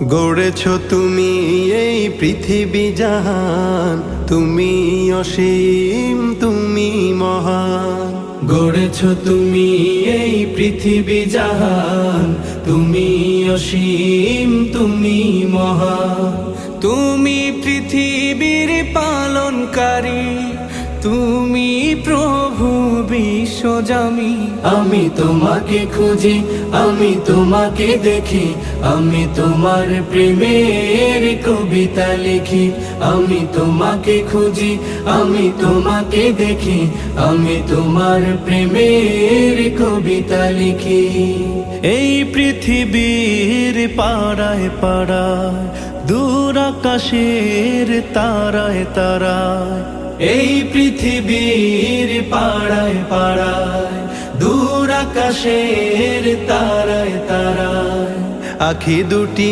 গড়েছ তুমি এই পৃথিবী জাহান, তুমি অসীম, তুমি মহান। গড়েছ তুমি এই পৃথিবী জাহান, তুমি অসীম, তুমি মহান। তুমি পৃথিবীর পালনকারী, তুমি প্রভু বিশ্বজামি। আমি তোমাকে খুঁজি, আমি তোমাকে দেখি, আমি তোমার প্রেমের কবিতা লিখি। আমি তোমাকে খুঁজি, আমি তোমাকে দেখি, আমি তোমার প্রেমের কবিতা লিখি। এই পৃথিবীর পাড়ায় পাড়ায়, দূর আকাশের তারায় তারায়, এই পৃথিবীর পাড়ায় পাড়ায়, দূর আকাশের তারায় তারায়, আখি দুটি